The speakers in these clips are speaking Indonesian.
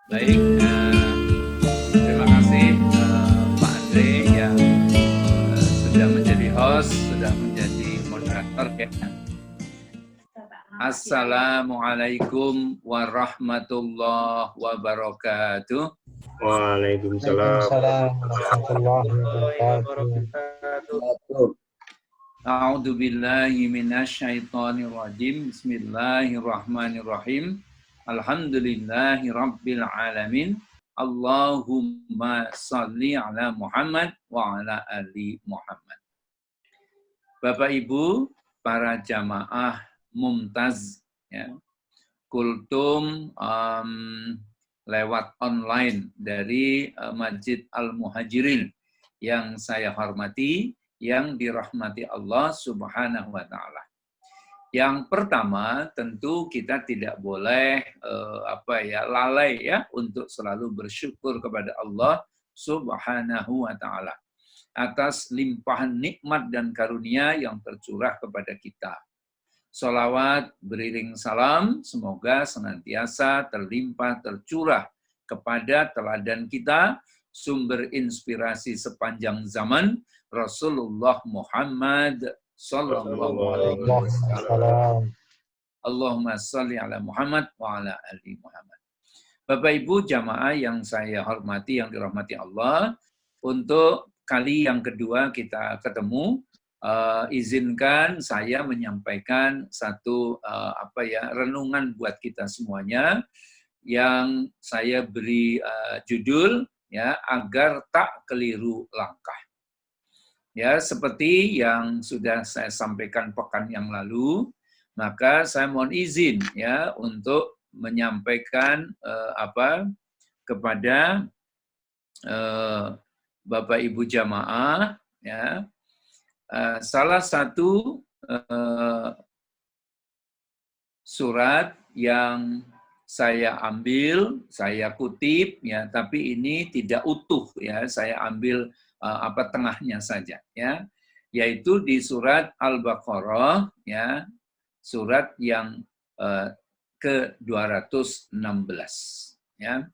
Baik, terima kasih Pak Andre yang sudah menjadi host, sudah menjadi moderator ya. Assalamualaikum warahmatullahi wabarakatuh. Waalaikumsalam warahmatullahi wabarakatuh. A'udzu billahi minasyaitonir rajim. Bismillahirrahmanirrahim. Alhamdulillahi rabbil alamin. Allahumma salli ala Muhammad wa ala ali Muhammad. Bapak Ibu, para jamaah mumtaz ya, kultum lewat online dari Masjid Al-Muhajirin yang saya hormati, yang dirahmati Allah Subhanahu wa taala. Yang pertama, tentu kita tidak boleh lalai ya untuk selalu bersyukur kepada Allah Subhanahu wa taala atas limpahan nikmat dan karunia yang tercurah kepada kita. Sholawat beriring salam semoga senantiasa terlimpah tercurah kepada teladan kita, sumber inspirasi sepanjang zaman, Rasulullah Muhammad sallallahu alaihi wasallam. Allahumma sholli ala Muhammad wa ala ali Muhammad. Bapak Ibu jamaah yang saya hormati, yang dirahmati Allah, untuk kali yang kedua kita ketemu, izinkan saya menyampaikan satu renungan buat kita semuanya yang saya beri judul ya, agar tak keliru langkah. Ya, seperti yang sudah saya sampaikan pekan yang lalu, maka saya mohon izin ya untuk menyampaikan kepada Bapak Ibu jamaah ya, salah satu surat yang saya ambil, saya kutip ya, tapi ini tidak utuh ya, saya ambil tengahnya saja ya, yaitu di surat Al-Baqarah ya, surat yang ke-216 ya.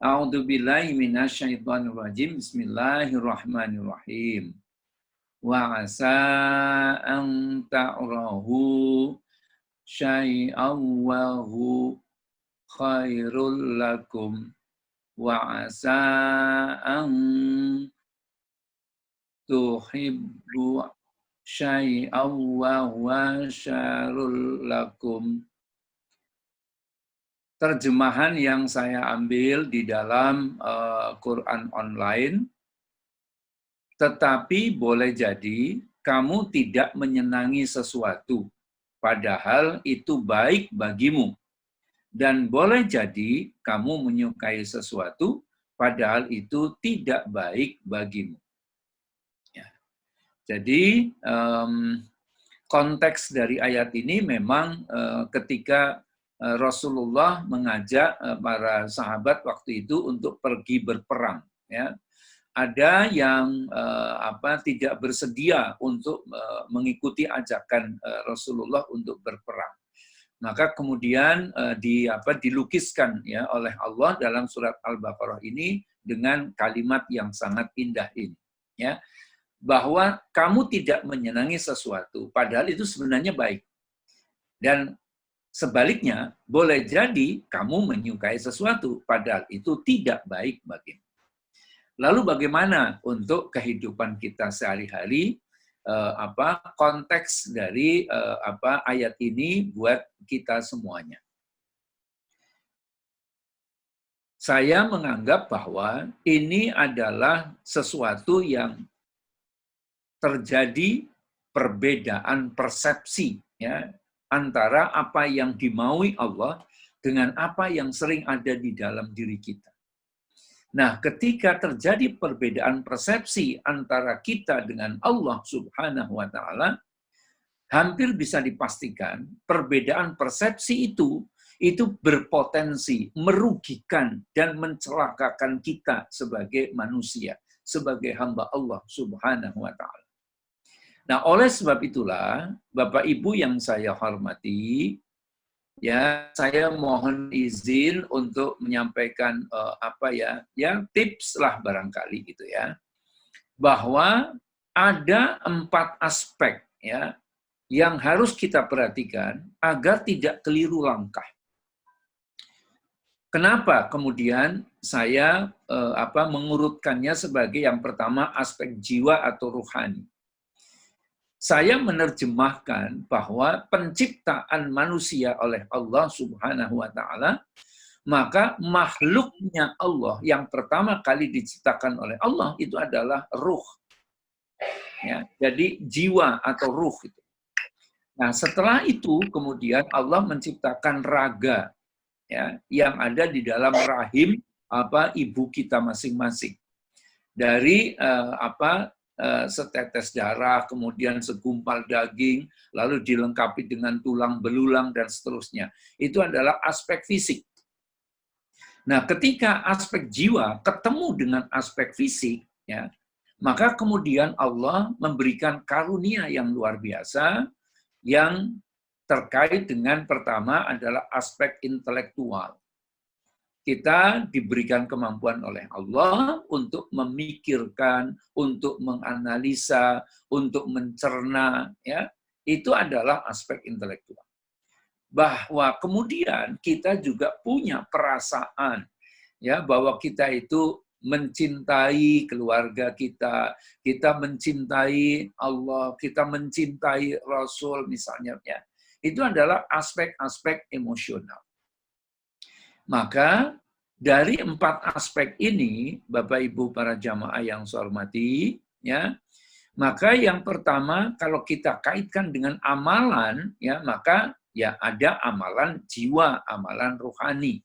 A'udzubillahi minasyaitonirrajim. Bismillahirrahmanirrahim. Wa asa an ta'rahu syai'an wa hu khairul lakum wa asa an tuhibbu syai'an wa huwa syarrul lakum. Terjemahan yang saya ambil di dalam Quran online, tetapi boleh jadi kamu tidak menyenangi sesuatu, padahal itu baik bagimu. Dan boleh jadi kamu menyukai sesuatu, padahal itu tidak baik bagimu. Ya. Jadi konteks dari ayat ini memang ketika Rasulullah mengajak para sahabat waktu itu untuk pergi berperang. Ya. Ada yang tidak bersedia untuk mengikuti ajakan Rasulullah untuk berperang. Maka kemudian dilukiskan ya oleh Allah dalam surat Al-Baqarah ini dengan kalimat yang sangat indah ini. Ya, bahwa kamu tidak menyenangi sesuatu, padahal itu sebenarnya baik. Dan sebaliknya, boleh jadi kamu menyukai sesuatu, padahal itu tidak baik bagimu. Lalu bagaimana untuk kehidupan kita sehari-hari? Konteks dari ayat ini buat kita semuanya? Saya menganggap bahwa ini adalah sesuatu yang terjadi perbedaan persepsi ya, antara apa yang dimaui Allah dengan apa yang sering ada di dalam diri kita. Nah, ketika terjadi perbedaan persepsi antara kita dengan Allah Subhanahu wa taala, hampir bisa dipastikan perbedaan persepsi itu berpotensi merugikan dan mencelakakan kita sebagai manusia, sebagai hamba Allah Subhanahu wa taala. Nah, oleh sebab itulah, Bapak Ibu yang saya hormati, ya saya mohon izin untuk menyampaikan tips lah barangkali gitu ya, bahwa ada 4 aspek ya yang harus kita perhatikan agar tidak keliru langkah. Kenapa kemudian saya mengurutkannya sebagai yang pertama aspek jiwa atau ruhani? Saya menerjemahkan bahwa penciptaan manusia oleh Allah Subhanahu wa taala, maka makhluknya Allah yang pertama kali diciptakan oleh Allah itu adalah ruh. Ya, jadi jiwa atau ruh itu. Nah, setelah itu kemudian Allah menciptakan raga ya yang ada di dalam rahim ibu kita masing-masing. Dari setetes darah, kemudian segumpal daging, lalu dilengkapi dengan tulang belulang dan seterusnya. Itu adalah aspek fisik. Nah, ketika aspek jiwa ketemu dengan aspek fisik, ya, maka kemudian Allah memberikan karunia yang luar biasa yang terkait dengan pertama adalah aspek intelektual. Kita diberikan kemampuan oleh Allah untuk memikirkan, untuk menganalisa, untuk mencerna, ya. Itu adalah aspek intelektual. Bahwa kemudian kita juga punya perasaan, ya, bahwa kita itu mencintai keluarga kita mencintai Allah, kita mencintai Rasul misalnya, ya. Itu adalah aspek-aspek emosional. Maka dari 4 aspek ini, Bapak Ibu para jamaah yang saya hormati, ya, maka yang pertama kalau kita kaitkan dengan amalan, ya, maka ya ada amalan jiwa, amalan rohani.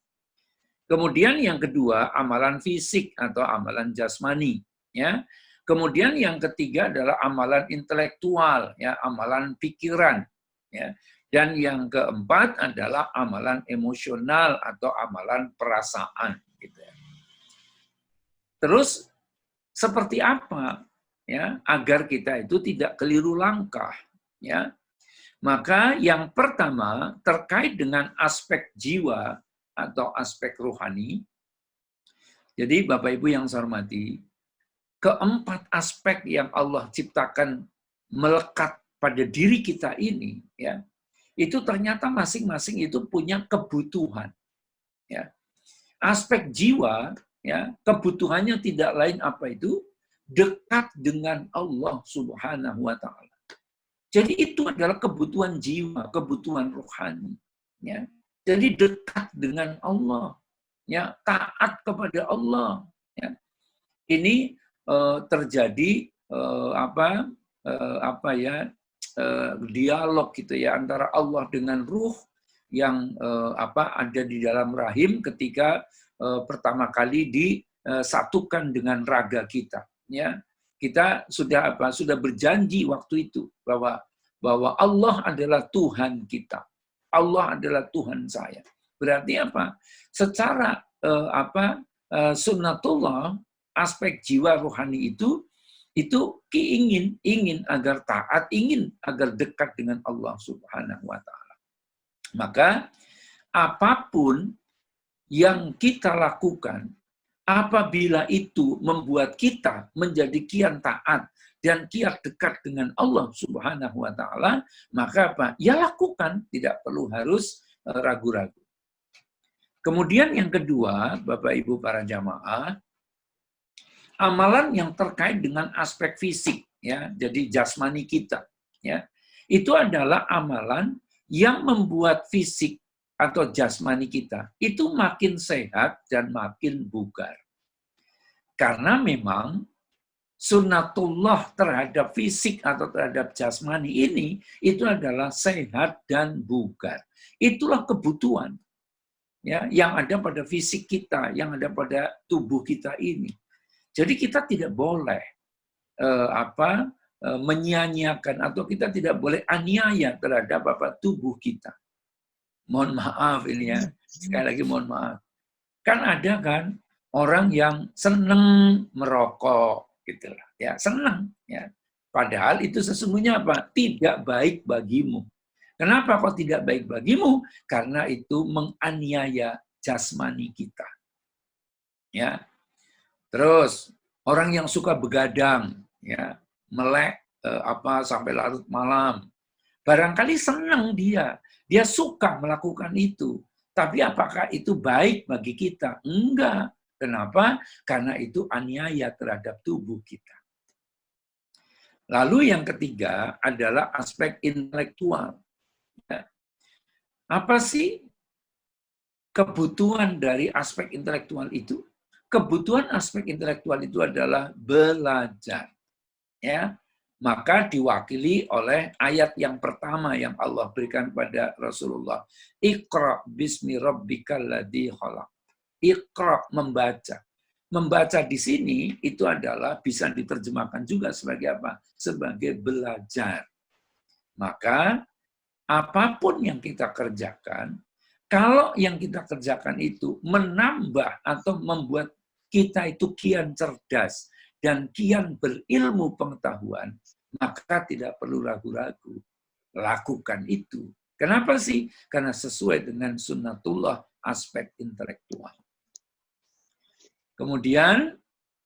Kemudian yang kedua amalan fisik atau amalan jasmani, ya. Kemudian yang ketiga adalah amalan intelektual, ya, amalan pikiran, ya. Dan yang keempat adalah amalan emosional atau amalan perasaan. Gitu ya. Terus seperti apa ya agar kita itu tidak keliru langkah? Ya, maka yang pertama terkait dengan aspek jiwa atau aspek rohani. Jadi Bapak Ibu yang saya hormati, keempat aspek yang Allah ciptakan melekat pada diri kita ini, ya. Itu ternyata masing-masing itu punya kebutuhan. Ya. Aspek jiwa, ya, kebutuhannya tidak lain apa itu? Dekat dengan Allah Subhanahu wa taala. Jadi itu adalah kebutuhan jiwa, kebutuhan rohani, ya. Jadi dekat dengan Allah, ya, taat kepada Allah, ya. Ini terjadi dialog gitu ya antara Allah dengan ruh yang ada di dalam rahim ketika pertama kali disatukan dengan raga kita, ya. Kita sudah berjanji waktu itu bahwa Allah adalah Tuhan kita. Allah adalah Tuhan saya. Berarti apa? Secara sunnatullah, aspek jiwa rohani itu ingin agar taat, ingin agar dekat dengan Allah Subhanahu wa taala. Maka apapun yang kita lakukan apabila itu membuat kita menjadi kian taat dan kian dekat dengan Allah Subhanahu wa taala, maka apa? Ya lakukan, tidak perlu harus ragu-ragu. Kemudian yang kedua, Bapak Ibu para jamaah, amalan yang terkait dengan aspek fisik, ya, jadi jasmani kita, ya, itu adalah amalan yang membuat fisik atau jasmani kita itu makin sehat dan makin bugar. Karena memang sunnatullah terhadap fisik atau terhadap jasmani ini itu adalah sehat dan bugar. Itulah kebutuhan, ya, yang ada pada fisik kita, yang ada pada tubuh kita ini. Jadi kita tidak boleh menyia-nyiakan atau kita tidak boleh aniaya terhadap tubuh kita. Mohon maaf ini ya, sekali lagi mohon maaf. Kan ada kan orang yang senang merokok gitu lah, ya, senang, ya. Padahal itu sesungguhnya apa? Tidak baik bagimu. Kenapa kok tidak baik bagimu? Karena itu menganiaya jasmani kita. Ya. Terus orang yang suka begadang, ya, melek sampai larut malam. Barangkali senang dia suka melakukan itu. Tapi apakah itu baik bagi kita? Enggak. Kenapa? Karena itu aniaya terhadap tubuh kita. Lalu yang ketiga adalah aspek intelektual. Apa sih kebutuhan dari aspek intelektual itu? Kebutuhan aspek intelektual itu adalah belajar. Ya, maka diwakili oleh ayat yang pertama yang Allah berikan pada Rasulullah. Iqra bismi rabbikal ladzi khalaq. Iqra, membaca. Membaca di sini itu adalah bisa diterjemahkan juga sebagai apa? Sebagai belajar. Maka apapun yang kita kerjakan, kalau yang kita kerjakan itu menambah atau membuat kita itu kian cerdas dan kian berilmu pengetahuan, maka tidak perlu ragu-ragu. Lakukan itu. Kenapa sih? Karena sesuai dengan sunnatullah aspek intelektual. Kemudian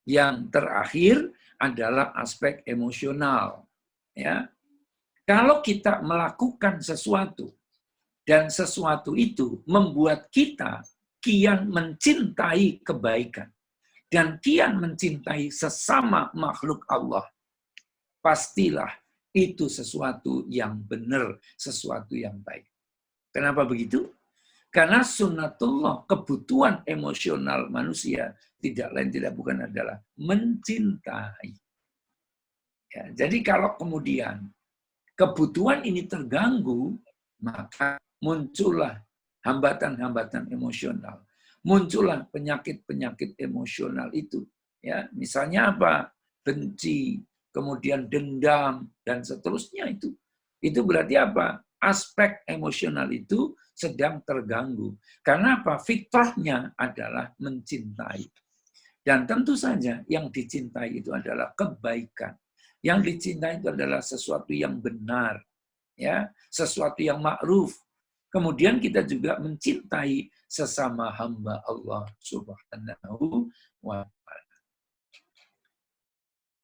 yang terakhir adalah aspek emosional. Ya. Kalau kita melakukan sesuatu dan sesuatu itu membuat kita kian mencintai kebaikan dan kian mencintai sesama makhluk Allah, pastilah itu sesuatu yang benar, sesuatu yang baik. Kenapa begitu? Karena sunnatullah, kebutuhan emosional manusia tidak lain tidak bukan adalah mencintai. Ya, jadi kalau kemudian kebutuhan ini terganggu, maka muncullah hambatan-hambatan emosional. Muncullah penyakit-penyakit emosional itu. Ya, misalnya apa? Benci, kemudian dendam, dan seterusnya itu. Itu berarti apa? Aspek emosional itu sedang terganggu. Karena apa? Fitrahnya adalah mencintai. Dan tentu saja yang dicintai itu adalah kebaikan. Yang dicintai itu adalah sesuatu yang benar, ya, sesuatu yang ma'ruf. Kemudian kita juga mencintai sesama hamba Allah Subhanahu wa ta'ala.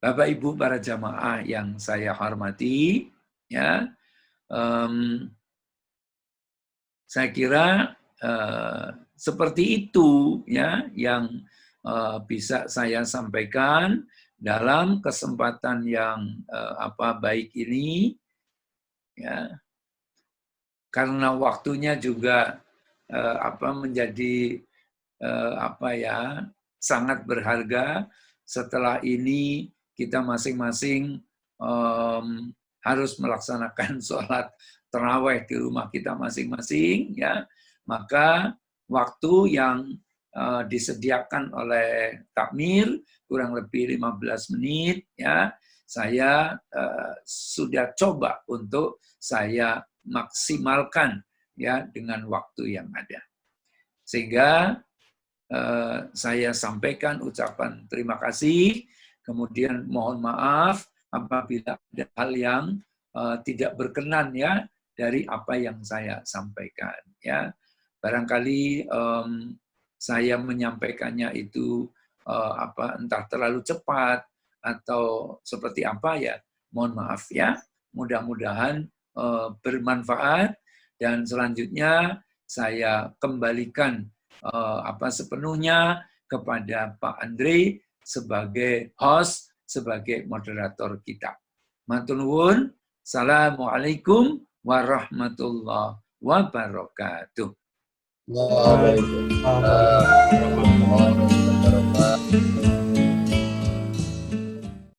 Bapak Ibu para jamaah yang saya hormati, ya, saya kira seperti itu, ya, yang bisa saya sampaikan dalam kesempatan yang baik ini, ya, karena waktunya juga menjadi sangat berharga. Setelah ini kita masing-masing harus melaksanakan sholat tarawih di rumah kita masing-masing, ya. Maka waktu yang disediakan oleh takmir kurang lebih 15 menit, ya, saya sudah coba untuk saya maksimalkan, ya, dengan waktu yang ada. Sehingga saya sampaikan ucapan terima kasih, kemudian mohon maaf apabila ada hal yang tidak berkenan, ya, dari apa yang saya sampaikan, ya. Barangkali saya menyampaikannya itu entah terlalu cepat atau seperti apa, ya, mohon maaf, ya. Mudah-mudahan bermanfaat, dan selanjutnya saya kembalikan sepenuhnya kepada Pak Andre sebagai host, sebagai moderator kita. Matur nuwun. Assalamualaikum warahmatullahi wabarakatuh. Waalaikumsalam.